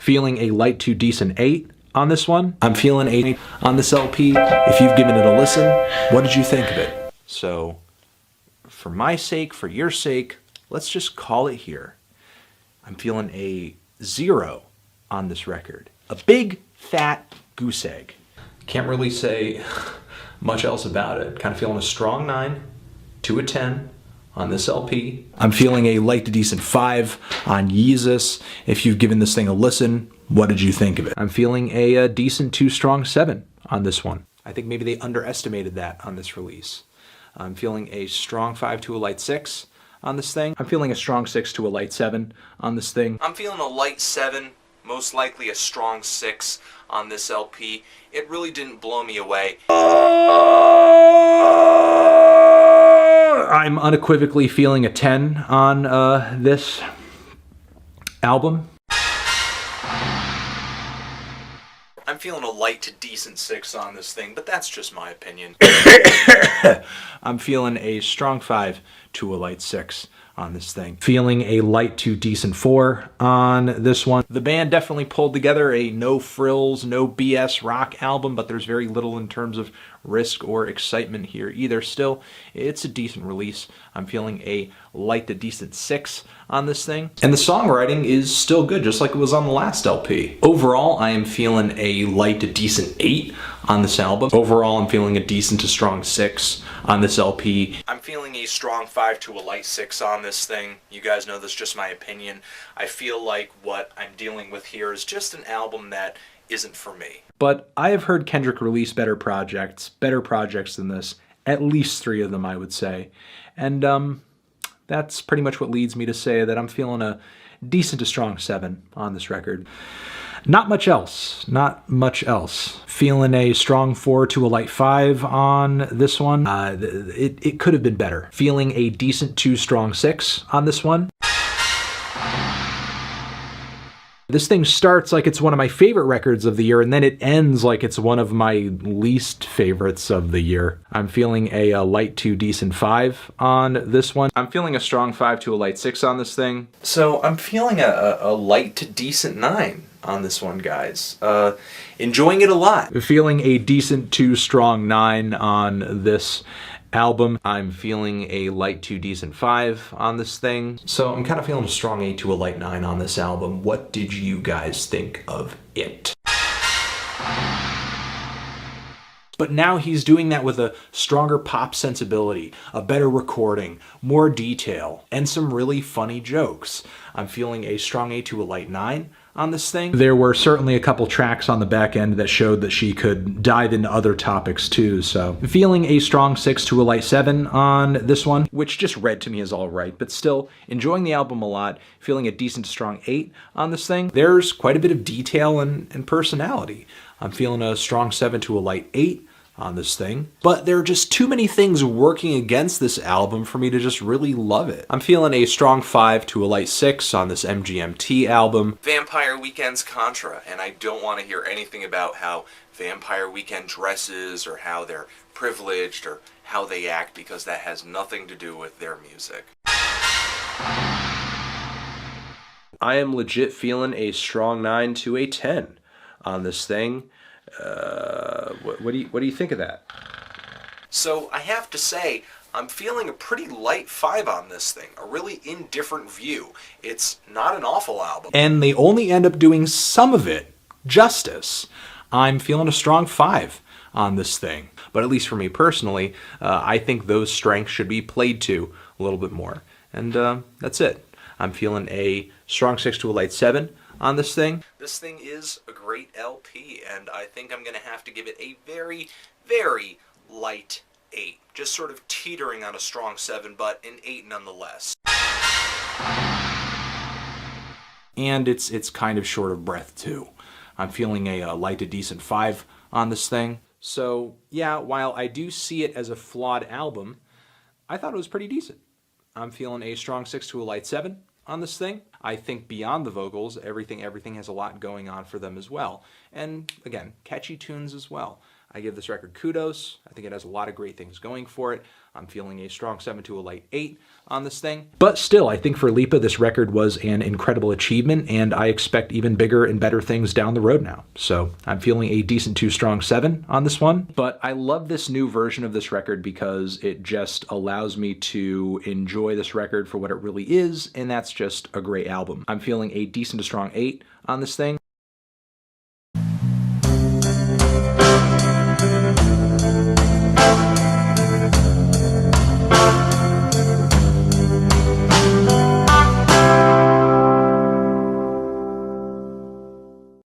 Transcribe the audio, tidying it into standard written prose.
Feeling a light to decent 8 on this one. I'm feeling 8 on this LP. If you've given it a listen, what did you think of it? So, for my sake, for your sake, let's just call it here. I'm feeling a 0 on this record. A big, fat goose egg. Can't really say much else about it. Kind of feeling a strong 9 to a 10 on this LP. I'm feeling a light to decent 5 on Yeezus. If you've given this thing a listen, what did you think of it? I'm feeling a decent to strong 7 on this one. I think maybe they underestimated that on this release. I'm feeling a strong 5 to a light 6 on this thing. I'm feeling a strong 6 to a light 7 on this thing. I'm feeling a light 7, most likely a strong 6 on this LP. It really didn't blow me away. I'm unequivocally feeling a 10 on this album. I'm feeling a light to decent 6 on this thing, but that's just my opinion. I'm feeling a strong 5 to a light 6 on this thing. Feeling a light to decent 4 on this one. The band definitely pulled together a no frills, no BS rock album, but there's very little in terms of risk or excitement here either. Still, it's a decent release. I'm feeling a light to decent 6 on this thing. And the songwriting is still good, just like it was on the last LP. Overall, I am feeling a light to decent 8 on this album. Overall, I'm feeling a decent to strong 6 on this LP. I'm feeling a strong 5 to a light 6 on this thing. You guys know this, just my opinion. I feel like what I'm dealing with here is just an album that isn't for me. But I have heard Kendrick release better projects than this. At least 3 of them, I would say. And that's pretty much what leads me to say that I'm feeling a decent to strong 7 on this record. Not much else. Not much else. Feeling a strong 4 to a light 5 on this one. It could have been better. Feeling a decent to strong 6 on this one. This thing starts like it's one of my favorite records of the year, and then it ends like it's one of my least favorites of the year. I'm feeling a light to decent 5 on this one. I'm feeling a strong 5 to a light 6 on this thing. So I'm feeling a light to decent 9 on this one, guys. Enjoying it a lot. Feeling a decent to strong 9 on this album. I'm feeling a light to decent 5 on this thing. So I'm kind of feeling a strong 8 to a light 9 on this album. What did you guys think of it? But now he's doing that with a stronger pop sensibility, a better recording, more detail, and some really funny jokes. I'm feeling a strong 8 to a light 9 on this thing. There were certainly a couple tracks on the back end that showed that she could dive into other topics too, so. Feeling a strong 6 to a light 7 on this one, which just read to me as all right, but still enjoying the album a lot. Feeling a decent to strong 8 on this thing. There's quite a bit of detail and personality. I'm feeling a strong 7 to a light 8 on this thing. But there are just too many things working against this album for me to just really love it. I'm feeling a strong 5 to a light 6 on this MGMT album. Vampire Weekend's Contra, and I don't want to hear anything about how Vampire Weekend dresses or how they're privileged or how they act, because that has nothing to do with their music. I am legit feeling a strong 9 to a 10 on this thing. What do you think of that? So I have to say, I'm feeling a pretty light 5 on this thing. A really indifferent view. It's not an awful album. And they only end up doing some of it justice. I'm feeling a strong 5 on this thing. But at least for me personally, I think those strengths should be played to a little bit more. And that's it. I'm feeling a strong 6 to a light 7 on this thing. This thing is a great LP, and I think I'm going to have to give it a very, very light 8. Just sort of teetering on a strong 7, but an 8 nonetheless. And it's kind of short of breath too. I'm feeling a light to decent 5 on this thing. So yeah, while I do see it as a flawed album, I thought it was pretty decent. I'm feeling a strong 6 to a light 7 on this thing. I think beyond the vocals, everything has a lot going on for them as well. And again, catchy tunes as well. I give this record kudos. I think it has a lot of great things going for it. I'm feeling a strong 7 to a light 8 on this thing. But still, I think for Lipa, this record was an incredible achievement, and I expect even bigger and better things down the road now. So I'm feeling a decent to strong 7 on this one. But I love this new version of this record because it just allows me to enjoy this record for what it really is, and that's just a great album. I'm feeling a decent to strong 8 on this thing.